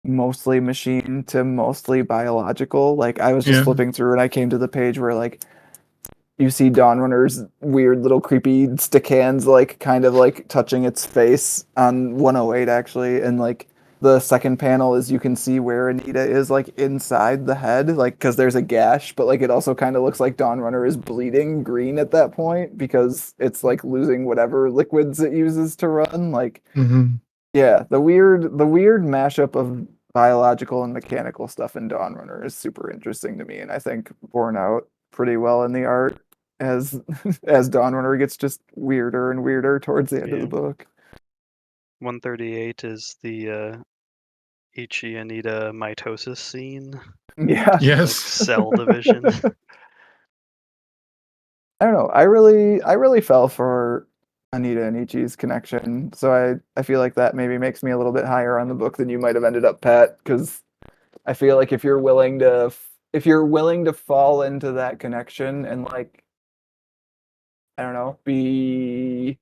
mostly machine to mostly biological. Like I was just Yeah. flipping through and I came to the page where like you see Dawn Runner's weird little creepy stick hands like kind of like touching its face on 108 actually, and like the second panel is you can see where Anita is like inside the head, like because there's a gash, but like it also kind of looks like Dawnrunner is bleeding green at that point because it's like losing whatever liquids it uses to run. Like, Mhm. yeah, the weird mashup of biological and mechanical stuff in Dawnrunner is super interesting to me, and I think borne out pretty well in the art as as Dawnrunner gets just weirder and weirder towards the end of Yeah. the book. 138 is the Ichi Anita mitosis scene, Yeah. like Yes. cell division. I don't know. I really fell for Anita and Ichi's connection, so I feel like that maybe makes me a little bit higher on the book than you might have ended up, Pat, because I feel like if you're willing to fall into that connection and like I don't know, be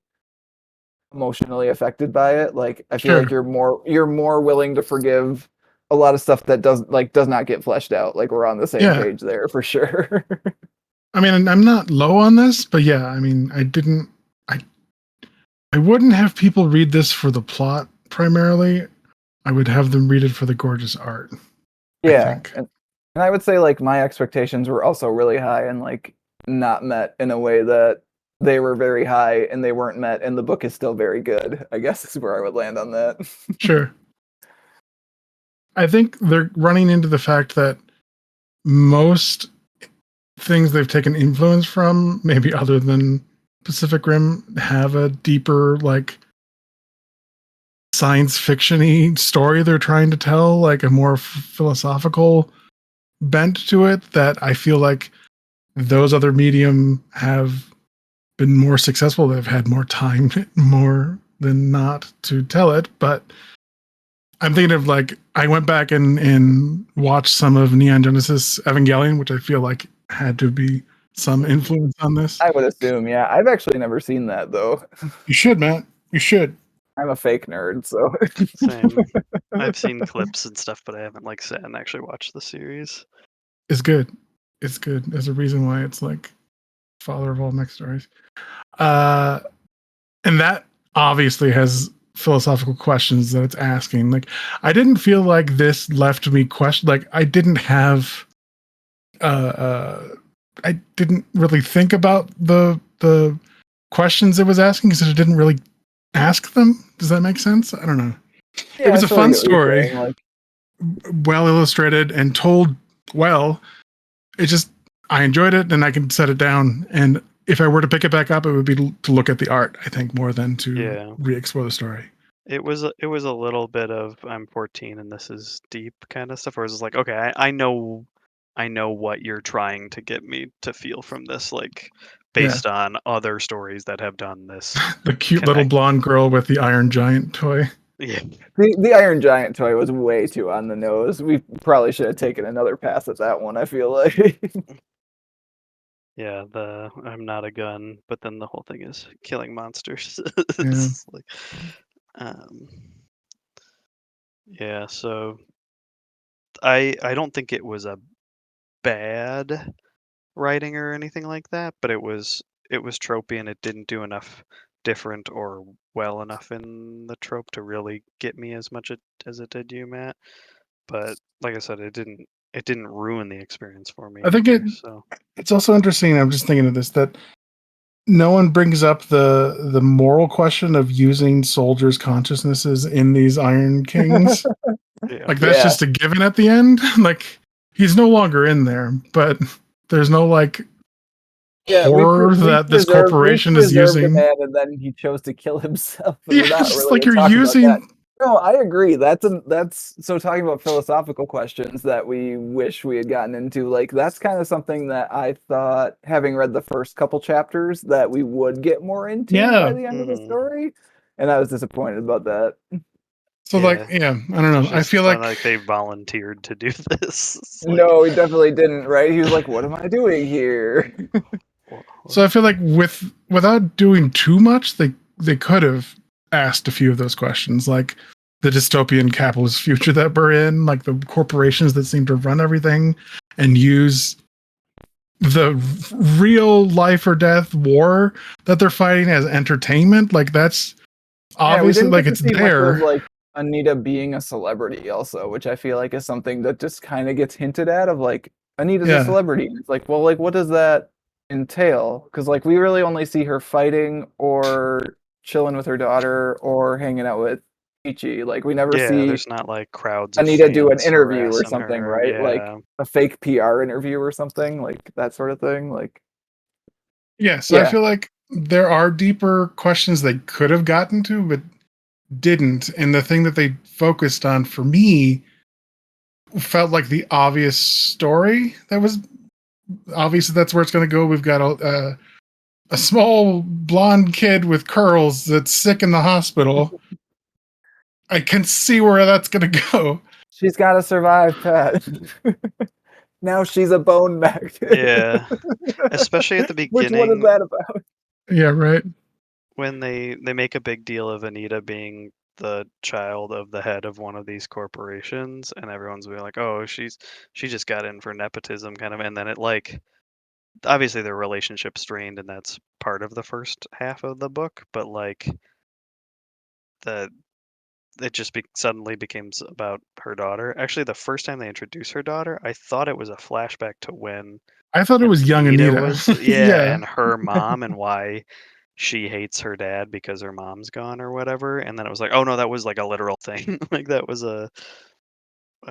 emotionally affected by it, like I feel Sure. like you're more willing to forgive a lot of stuff that does not get fleshed out. Like we're on the same Yeah. page there for sure. I mean, I'm not low on this, but yeah, I mean, I wouldn't have people read this for the plot primarily. I would have them read it for the gorgeous art. I Yeah, think. and I would say like my expectations were also really high and like not met in a way that they were very high and they weren't met, and the book is still very good. I guess is where I would land on that. Sure. I think they're running into the fact that most things they've taken influence from, maybe other than Pacific Rim, have a deeper, like, science fiction-y story they're trying to tell, like a more philosophical bent to it, that I feel like those other medium have been more successful. They've had more time, more than not, to tell it. But I'm thinking of, like, I went back and watched some of Neon Genesis Evangelion, which I feel like had to be some influence on this. I would assume, yeah. I've actually never seen that though. You should, man. You should. I'm a fake nerd, so Same. I've seen clips and stuff, but I haven't like sat and actually watched the series. It's good. It's good. There's a reason why it's like father of all mech stories. And that obviously has philosophical questions that it's asking. Like, I didn't feel like this left me question. Like, I didn't have. I didn't really think about the questions it was asking because it didn't really ask them. Does that make sense? I don't know. yeah, It was I a sort of fun get what you're story, saying, like, well illustrated and told well. It just, I enjoyed it and I can set it down. And if I were to pick it back up, it would be to look at the art, I think, more than to Yeah. re-explore the story. It was a little bit of I'm 14 and this is deep kind of stuff. Where it's like, okay, I know what you're trying to get me to feel from this, like based on other stories that have done this. The cute little blonde girl with the Iron Giant toy. Yeah. the Iron Giant toy was way too on the nose. We probably should have taken another pass at that one, I feel like. Yeah, the I'm not a gun, but then the whole thing is killing monsters. Yeah. It's like, um, yeah, so I don't think it was a bad writing or anything like that, but it was tropey and it didn't do enough different or well enough in the trope to really get me as much as it did you, Matt. But like I said, it didn't ruin the experience for me I think either, so it's also interesting. I'm just thinking of this, that no one brings up the moral question of using soldiers' consciousnesses in these Iron Kings. yeah. Like, that's Yeah. just a given at the end. Like, he's no longer in there, but there's no, like, Yeah, horror that this corporation is using. The man, and then he chose to kill himself. And Yeah, we're not it's just really like gonna you're talk about that. using. No, I agree. That's so talking about philosophical questions that we wish we had gotten into. Like that's kind of something that I thought, having read the first couple chapters, that we would get more into by the end of the Mhm. story, and I was disappointed about that. So, Yeah. like, yeah, I don't know. It's I feel not like they volunteered to do this. It's like, No, he definitely didn't. Right? He was like, "What am I doing here?" So I feel like without doing too much, they could have asked a few of those questions, like the dystopian capitalist future that we're in, like the corporations that seem to run everything and use the real life or death war that they're fighting as entertainment. Like, that's Yeah, we obviously, didn't like, get to it's see much there. of like Anita being a celebrity also, which I feel like is something that just kind of gets hinted at of like Anita's a Yeah. celebrity. It's like, well, like what does that entail? Because like we really only see her fighting or chilling with her daughter or hanging out with Ichi. Like we never Yeah, see there's not like crowds of Anita do an fans interview or harassing something, her. right? Like Yeah. a fake PR interview or something, like that sort of thing. Like Yeah, so I yeah, feel like there are deeper questions they could have gotten to, but didn't. And the thing that they focused on for me felt like the obvious story that was obvious that's where it's going to go. We've got a small blonde kid with curls that's sick in the hospital. I can see where that's going to go. she's got to survive, Pat. Now she's a bone mech. Yeah. Especially at the Which one is beginning that about? Yeah, right. when they make a big deal of Anita being the child of the head of one of these corporations, and everyone's being like, "Oh, she just got in for nepotism," kind of, and then it like obviously their relationship strained, and that's part of the first half of the book, but like the it just suddenly became about her daughter. Actually, the first time they introduced her daughter, I thought it was a flashback to when I thought it was young Anita Anita. was, Yeah. and her mom, and why she hates her dad because her mom's gone or whatever. And then it was like, oh no, that was like a literal thing. Like that was an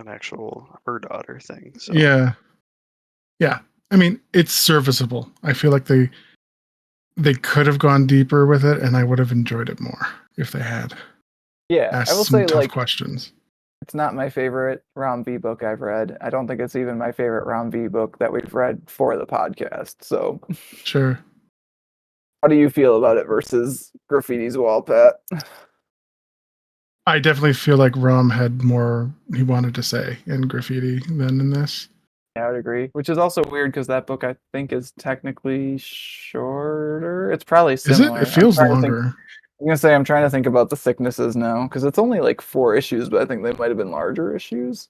actual her daughter thing. So Yeah. Yeah. I mean, it's serviceable. I feel like they could have gone deeper with it, and I would have enjoyed it more if they had Yeah, I asked will some say tough like questions. it's not my favorite Rom V book I've read. I don't think it's even my favorite Rom V book that we've read for the podcast. So, Sure. how do you feel about it versus Graffiti's Wall, Pat? I definitely feel like Rom had more he wanted to say in Graffiti than in this. I would agree. Which is also weird because that book I think is technically shorter. It's probably Is it? It similar. I'm feels trying to think. longer. I'm gonna say I'm trying to think about the thicknesses now because it's only like 4 issues, but I think they might have been larger issues.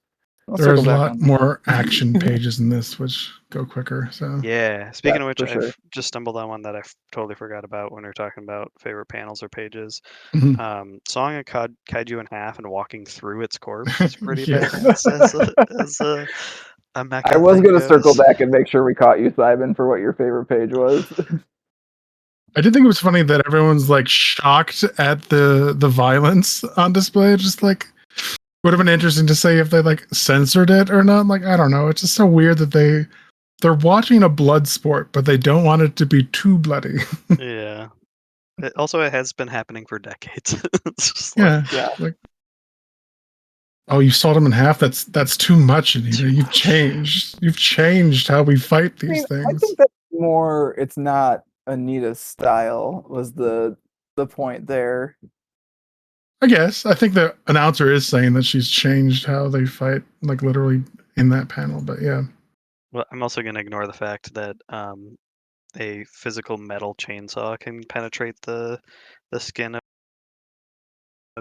I'll circle There's a back lot on more action pages in this, which go quicker. So yeah. that Speaking of which, for sure. I've just stumbled on one that totally forgot about when we are talking about favorite panels or pages. mhm. Sawing a kaiju in half and walking through its corpse is pretty Yeah. badass as a I mecha was thing gonna circle goes. back and make sure we caught you, Simon, for what your favorite page was. I did think it was funny that everyone's like shocked at the violence on display. Just like would have been interesting to say if they like censored it or not. Like I don't know. It's just so weird that they're watching a blood sport, but they don't want it to be too bloody. Yeah. It has been happening for decades. It's just like Yeah. Yeah. Like, oh, you sawed him in half. That's too much, Anita. too You've much. changed. You've changed how we fight I these mean, I things. think that's more it's not Anita's style was the point there. I guess. I think the announcer is saying that she's changed how they fight, like literally in that panel. But yeah. Well, I'm also going to ignore the fact that a physical metal chainsaw can penetrate the skin of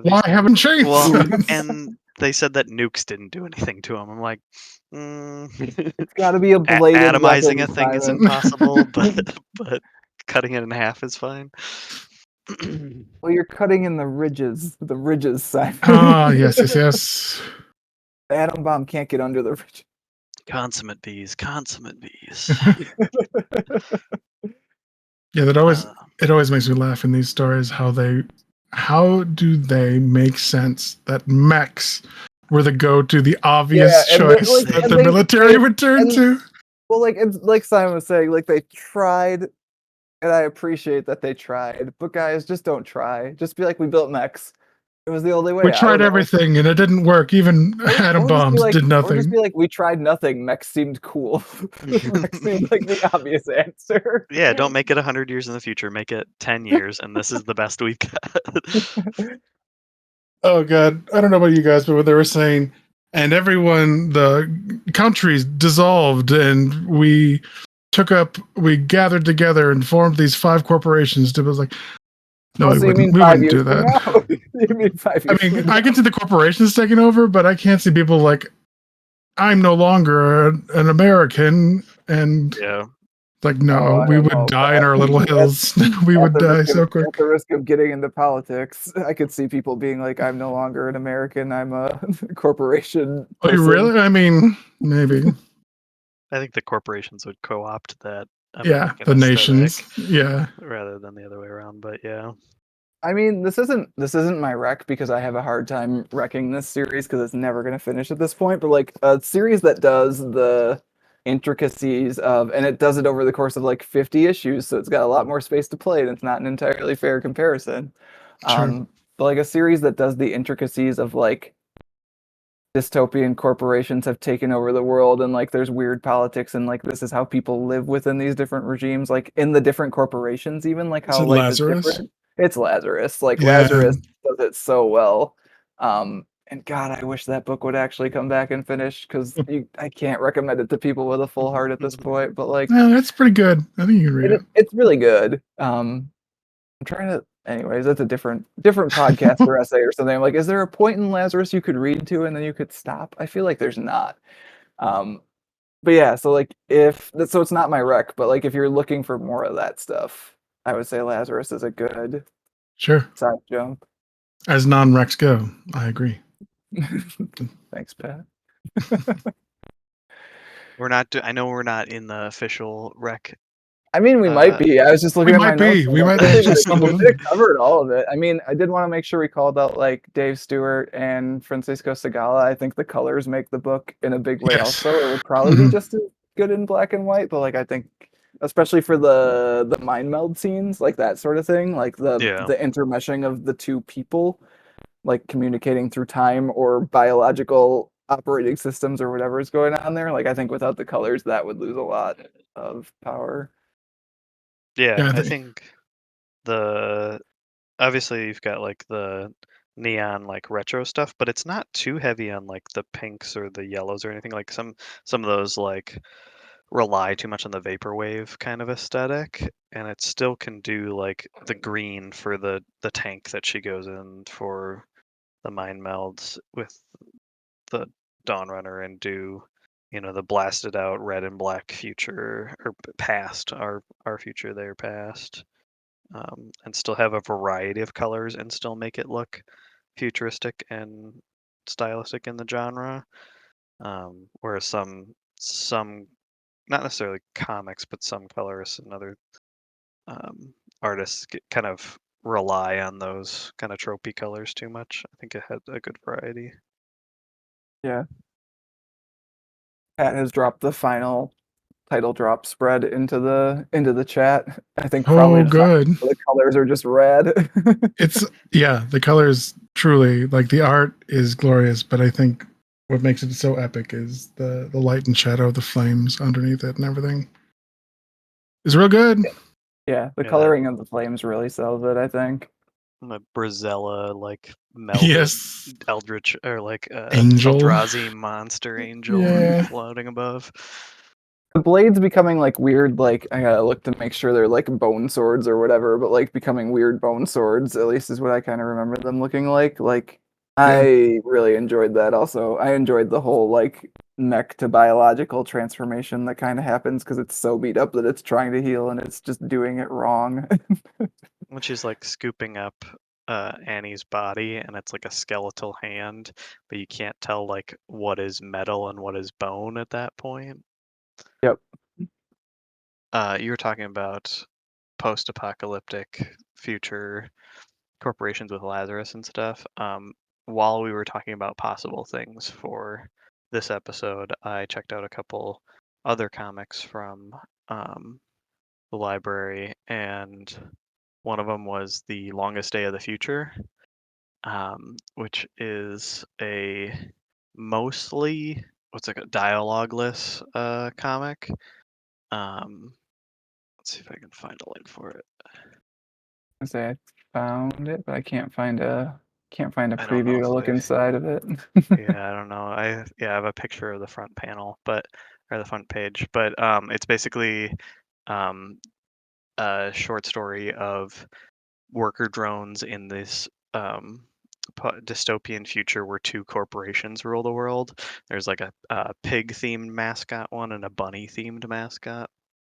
Why these things. haven't changed? Well, and they said that nukes didn't do anything to him. I'm like, It's got to be a bladed atomizing weapon, a thing is Simon. impossible, but cutting it in half is fine. Well, you're cutting in the ridges, Simon. Ah, yes, yes, yes. The atom bomb can't get under the ridges. Consummate bees, consummate bees. Yeah, Uh, it always makes me laugh in these stories how do they make sense that mechs were the go-to, the obvious Yeah, and choice that and the military would turn and to? well, like it's like Simon was saying, like they tried, and I appreciate that they tried, but guys, just don't try. Just be like, we built mechs. It was the only way. We I tried don't know. everything and it didn't work. Even atom Or just be bombs like, did nothing. we tried nothing. Mechs seemed cool. Mechs seemed like the obvious answer. yeah, don't make it 100 years in the future. Make it 10 years, and this is the best we've got. Oh god, I don't know about you guys, but what they were saying, and everyone, the countries dissolved, and we gathered together and formed these 5 corporations. It was like, no, Oh, we so you mean wouldn't. We 5 wouldn't years do from that. now? You mean 5 years I mean, from I now? can see the corporations taking over, but I can't see people like, I'm no longer an American, and Yeah. Like, Oh, no, I we don't would know, die in Pat. our little hills. We would die so At quick. the risk of getting into politics, I could see people being like, "I'm no longer an American. I'm a corporation Oh, you person." really? I mean, maybe. I think the corporations would co-opt that Yeah, American the nations. aesthetic Yeah, rather than the other way around. But yeah, I mean, this isn't my rec because I have a hard time wrecking this series because it's never going to finish at this point. But like a series that does the intricacies of, and it does it over the course of like 50 issues, so it's got a lot more space to play, and it's not an entirely fair comparison. sure. But like a series that does the intricacies of like dystopian corporations have taken over the world and like there's weird politics and like this is how people live within these different regimes like in the different corporations even like Is how it life is Lazarus? different. It's Lazarus. Like Yeah. Lazarus does it so well. And God, I wish that book would actually come back and finish because I can't recommend it to people with a full heart at this point, but like Yeah, that's pretty good. I think you can read it's really good. I'm trying to. Anyways, that's a different podcast it. or essay or something. I'm like, is there a point in Lazarus you could read to and then you could stop? I feel like there's not. Um, but yeah, so like so it's not my rec, but like if you're looking for more of that stuff, I would say Lazarus is a good Sure. side jump. As non-Rex go, I agree. Thanks, Pat. we're not. I know we're not in the official rec. I mean, we might Uh, be. I was just We looking at my might notes. be. And We I'm like, might I have don't think just we stumbled could have in. covered all of it. I mean, I did want to make sure we called out like Dave Stewart and Francisco Segala. I think the colors make the book in a big way. Yes. Also, it would probably be Mhm. just as good in black and white, but like I think, especially for the mind meld scenes, like that sort of thing, like yeah, the intermeshing of the two people, like communicating through time or biological operating systems or whatever is going on there. Like I think without the colors, that would lose a lot of power. yeah. Yeah, I think the obviously you've got like the neon like retro stuff, but it's not too heavy on like the pinks or the yellows or anything. Like some of those like rely too much on the vaporwave kind of aesthetic, and it still can do like the green for the tank that she goes in for the mind melds with the Dawnrunner and do the blasted out red and black future or past our future their past, and still have a variety of colors and still make it look futuristic and stylistic in the genre. Whereas some not necessarily comics, but some colorists and other artists kind of rely on those kind of tropey colors too much. I think it had a good variety. Yeah. Pat has dropped the final title drop spread into the chat. I think probably oh, just not good. the colors are just red. It's yeah, the colors truly like the art is glorious, but I think what makes it so epic is the light and shadow, the flames underneath it, and everything is real good. Yeah, the Yeah, that coloring of the flames really sells it, I think. Brazella like melded Yes, eldritch or like angel. Eldrazi monster angel Yeah, floating above. The blades becoming like weird, like I gotta look to make sure they're like bone swords or whatever, but like becoming weird bone swords, at least is what I kind of remember them looking like. Like yeah, I really enjoyed that also. I enjoyed the whole like mech to biological transformation that kind of happens because it's so beat up that it's trying to heal and it's just doing it wrong. When she's like scooping up Annie's body and it's like a skeletal hand, but you can't tell like what is metal and what is bone at that point. Yep. You were talking about post-apocalyptic future corporations with Lazarus and stuff. While we were talking about possible things for this episode, I checked out a couple other comics from the library, and one of them was The Longest Day of the Future, which is a mostly what's it called, dialogueless comic. Um, let's see if I can find a link for it. I say I found it, but I can't find a I don't know preview to if look I inside of it. Yeah, I don't know. I have a picture of the front panel, but or the front page, but it's basically um, a short story of worker drones in this dystopian future where two corporations rule the world. There's like a pig themed mascot one and a bunny themed mascot.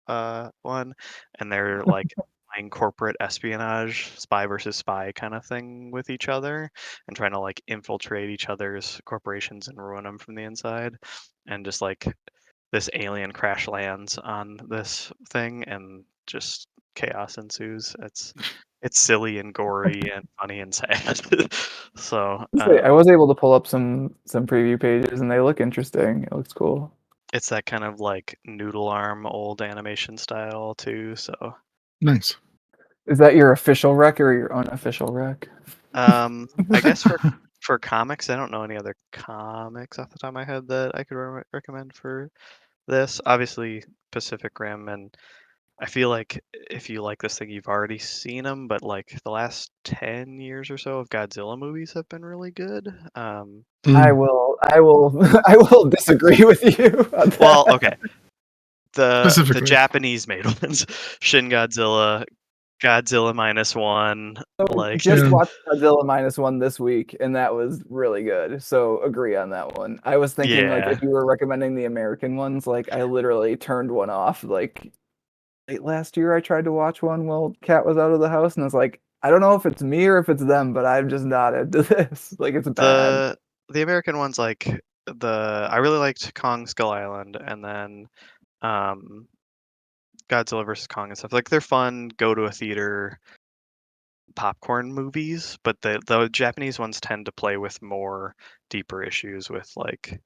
one, and they're like playing corporate espionage, spy versus spy kind of thing with each other, and trying to like infiltrate each other's corporations and ruin them from the inside, and just like this alien crash lands on this thing, and just chaos ensues. It's silly and gory and funny and sad. So I was able to pull up some preview pages, and they look interesting. It looks cool. it's that kind of like noodle arm old animation style too. So Nice. Is that your official rec or your unofficial rec? I guess for comics, I don't know any other comics off the top of my head that I could recommend for this. Obviously, Pacific Rim, and I feel like if you like this thing, you've already seen them. But like the last 10 years or so of Godzilla movies have been really good. I will I will disagree with you on that. Well, okay. The Specifically. Japanese made ones, Shin Godzilla, Godzilla minus one, like Just Yeah. watched Godzilla -1 this week, and that was really good. So agree on that one. I was thinking like yeah. if you were recommending the American ones, like I literally turned one off like late last year. I tried to watch one while Kat was out of the house, and I was like, I don't know if it's me or if it's them, but I'm just not into this. Like it's bad. The American ones, like I really liked Kong Skull Island, and then um Godzilla versus Kong and stuff. Like they're fun, go to a theater popcorn movies, but the Japanese ones tend to play with more deeper issues with like,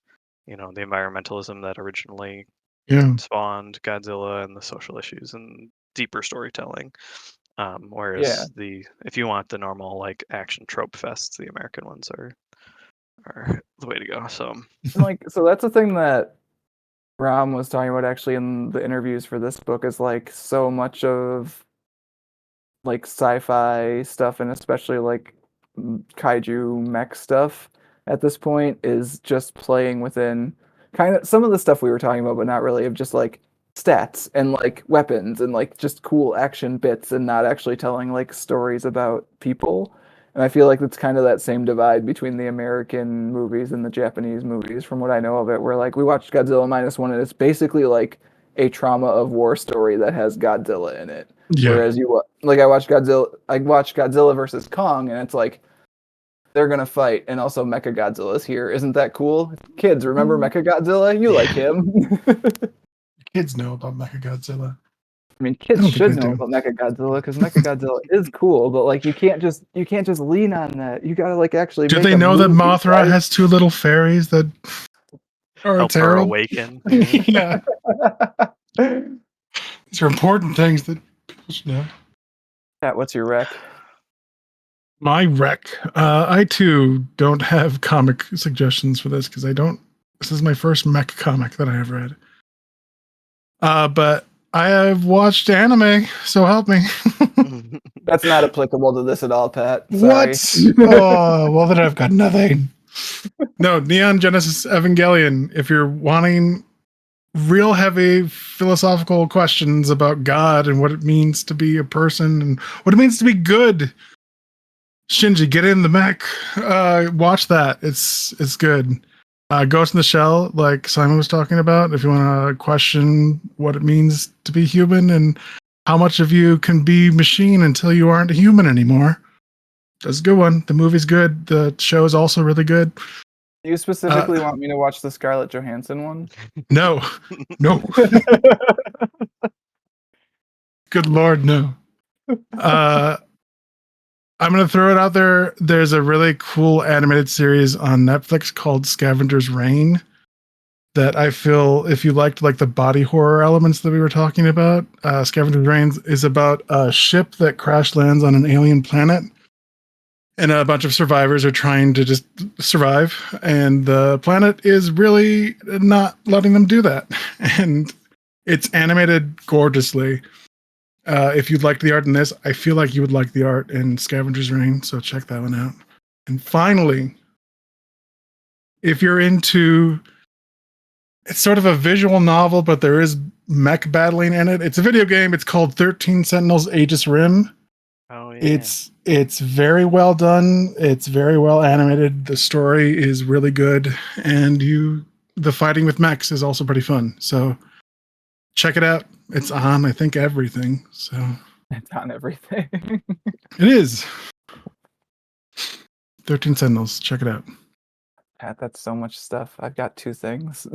the environmentalism that originally Yeah. spawned Godzilla and the social issues and deeper storytelling. Yeah. Whereas if you want the normal like action trope fests, the American ones are the way to go. So And like so that's the thing that Ram was talking about actually in the interviews for this book is like so much of like sci-fi stuff and especially like kaiju mech stuff at this point is just playing within kind of some of the stuff we were talking about, but not really of just like stats and like weapons and like just cool action bits and not actually telling like stories about people. And I feel like it's kind of that same divide between the American movies and the Japanese movies, from what I know of it, where like we watched Godzilla -1 and it's basically like a trauma of war story that has Godzilla in it. Yeah. Whereas I watched Godzilla versus Kong, and it's like they're gonna fight, and also Mecha Godzilla's here. Isn't that cool? Kids, remember Mecha Godzilla? You like him? Kids know about Mechagodzilla. I mean, I kids don't think should they know do. about Mecha Godzilla because Mecha Godzilla is cool, but like you can't just lean on that. You gotta like actually. Do make they a know that movie, Mothra right? has two little fairies that are help its her herald? awaken. Yeah. These are important things that people should know. Pat, what's your rec? My rec. I too don't have comic suggestions for this because I don't. This is my first mech comic that I have read. But I have watched anime, so help me. That's not applicable to this at all, Pat. Sorry. What? Oh, well, then I've got nothing. No, Neon Genesis Evangelion. If you're wanting real heavy philosophical questions about God and what it means to be a person and what it means to be good, Shinji, get in the mech. Watch that. It's good. Ghost in the Shell, like Simon was talking about. If you want to question what it means to be human and how much of you can be machine until you aren't a human anymore, that's a good one. The movie's good. The show is also really good. You specifically want me to watch the Scarlett Johansson one? No. Good Lord, no. I'm going to throw it out there. There's a really cool animated series on Netflix called Scavenger's Reign that I feel if you liked like the body horror elements that we were talking about, Scavenger's Reign is about a ship that crash lands on an alien planet. And a bunch of survivors are trying to just survive. And the planet is really not letting them do that. And it's animated gorgeously. If you'd like the art in this, I feel like you would like the art in Scavenger's Reign, so check that one out. And finally, if you're into, it's sort of a visual novel, but there is mech battling in it. It's a video game. It's called 13 Sentinels Aegis Rim. Oh yeah. It's very well done. It's very well animated. The story is really good, and the fighting with mechs is also pretty fun. So check it out. It's on, I think, everything. So It's on everything. it is. 13 Sentinels. Check it out. Pat, that's so much stuff. I've got 2 things.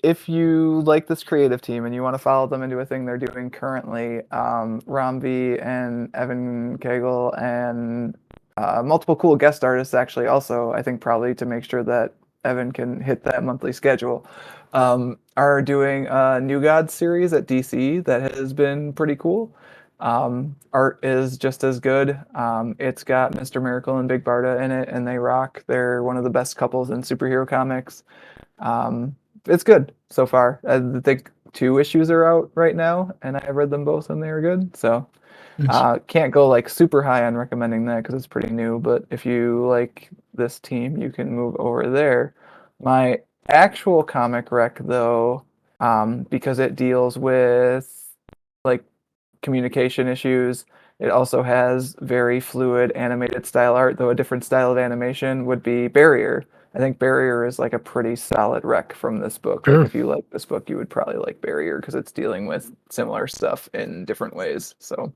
If you like this creative team and you want to follow them into a thing they're doing currently, Romvi and Evan Kegel and multiple cool guest artists actually also, I think probably to make sure that Evan can hit that monthly schedule, are doing a New Gods series at DC that has been pretty cool. Art is just as good. It's got Mr. Miracle and Big Barda in it, and they rock. They're one of the best couples in superhero comics. It's good so far. I think 2 issues are out right now, and I read them both, and they were good. So can't go like super high on recommending that because it's pretty new. But if you like this team, you can move over there. My actual comic rec, though, because it deals with like communication issues. It also has very fluid animated style art, though a different style of animation would be Barrier. I think Barrier is like a pretty solid rec from this book. Sure. Like if you like this book, you would probably like Barrier because it's dealing with similar stuff in different ways. So,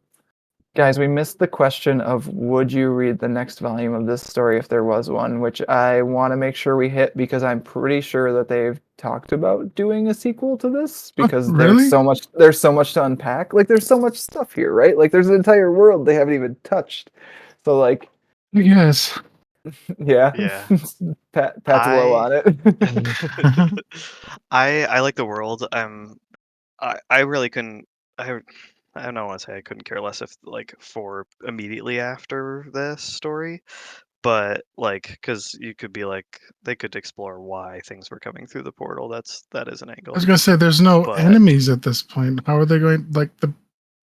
guys, we missed the question of would you read the next volume of this story if there was one, which I want to make sure we hit because I'm pretty sure that they've talked about doing a sequel to this because really? there's so much to unpack. Like there's so much stuff here, right? Like there's an entire world they haven't even touched. So like Yes. yeah. Yeah. Pat's low on it. I like the world. I really couldn't. I don't want to say I couldn't care less if like for immediately after this story, but like because you could be like they could explore why things were coming through the portal. That is an I angle. was gonna say there's no But enemies at this point. How are they going? Like the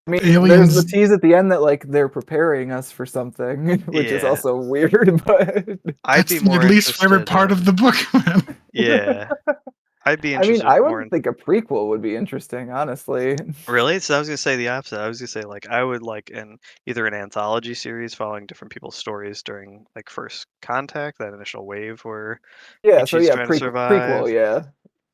I mean, there's aliens? the tease at the end that like they're preparing us for something, which is yeah, also weird, but I'd That's be the more least favorite interested part of in the book, man. yeah. I'd be I mean, interested I more would in think a prequel would be interesting, honestly. really. So I was gonna say the opposite. I was gonna say like I would like either an anthology series following different people's stories during like first contact, that initial wave where Yeah, so Ichi's yeah, trying to prequel, survive, yeah.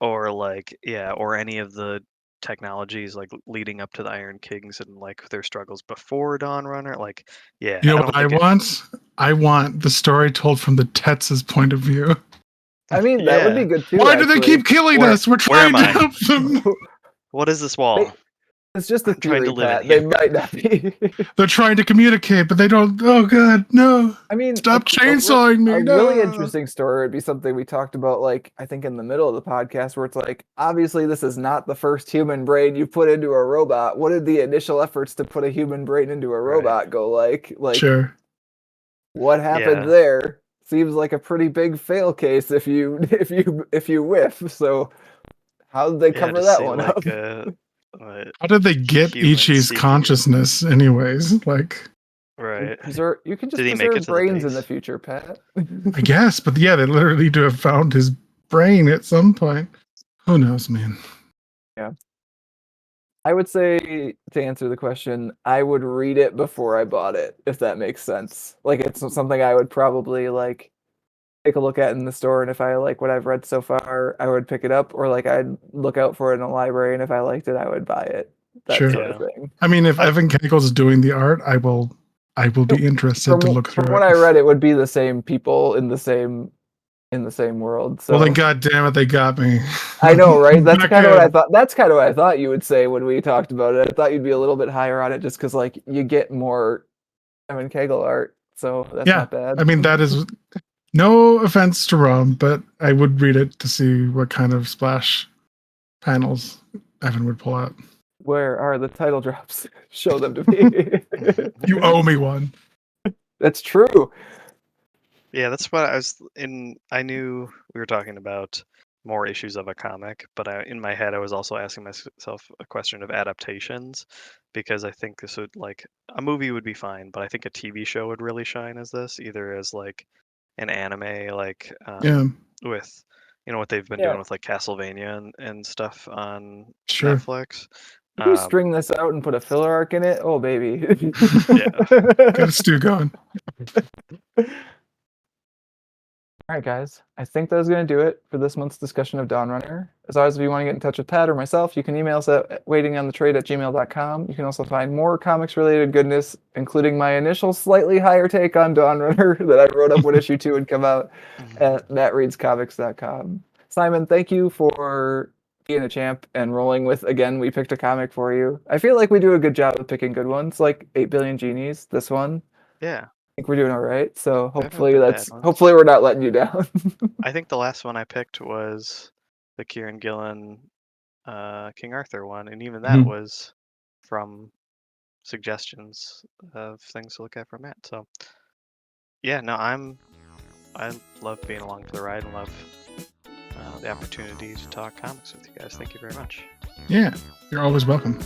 or like yeah, or any of the technologies like leading up to the Iron Kings and like their struggles before Dawnrunner. Like yeah, You know I what don't I think it. want? I want the story told from the Tets's point of view. I mean, that would be Yeah, good too, Why do they actually. keep killing where us? We're where am trying to I? help them. What is this They, wall? it's just a I'm trying to theory, live in Pat. They here. might not be. They're trying to communicate, but they don't. Oh God, no! I mean, Stop chainsawing a me! really No. interesting story would be something we talked about, like, I think in the middle of the podcast, where it's like, obviously, this is not the first human brain you put into a robot. What did the initial efforts to put a human brain into a Right. robot go like? Like, Sure. what happened Yeah. there? Seems like a pretty big fail case if you whiff. So, how did they Yeah. cover Just that say one up? like a How did they get human Ichi's CPU. consciousness, anyways? Like, Right. You can just Did he make it preserve to the brains in the base? future, Pat. I guess, but yeah, they literally need to have found his brain at some point. Who knows, man? Yeah. I would say to answer the question, I would read it before I bought it, if that makes sense. Like it's something I would probably like take a look at in the store, and if I like what I've read so far, I would pick it up, or like I'd look out for it in a library, and if I liked it, I would buy it. That Sure. sort of Yeah. thing. I mean, if I, Evan Kegel's doing the art, I will be interested to look From through what it. I read, it would be the same people in the same world. Well, then, So God damn it, they got me. I know, right? That's Not kind of what I good. thought. That's kind of what I thought you would say when we talked about it. I thought you'd be a little bit higher on it just because like you get more Evan Kegel art, so that's Yeah, not bad. I mean that is no offense to Rom, but I would read it to see what kind of splash panels Evan would pull out. Where are the title drops? Show them to me. You owe me one. That's true. yeah, that's what I was in. I knew we were talking about more issues of a comic, but in my head, I was also asking myself a question of adaptations because I think this would like a movie would be fine, but I think a TV show would really shine as this, either as like an anime, like Yeah, with what they've been Yeah. doing with like Castlevania and stuff on sure. Netflix. If you string this out and put a filler arc in it, oh baby. Yeah. Got a stew going. All right, guys. I think that is going to do it for this month's discussion of Dawnrunner. As always, if you want to get in touch with Pat or myself, you can email us at waitingonthetrade@gmail.com. You can also find more comics-related goodness, including my initial slightly higher take on Dawnrunner that I wrote up when issue 2 would come out at mattreadscomics.com. Simon, thank you for being a champ and rolling with, again, we picked a comic for you. I feel like we do a good job of picking good ones, like 8 Billion Genies, this one. Yeah. I think we're doing all right. So There haven't hopefully been bad ones. hopefully we're not letting you down. I think the last one I picked was the Kieran Gillen King Arthur one, and even that was from suggestions of things to look at from Matt. So yeah, no, I love being along for the ride and love the opportunity to talk comics with you guys. Thank you very much. Yeah, you're always welcome.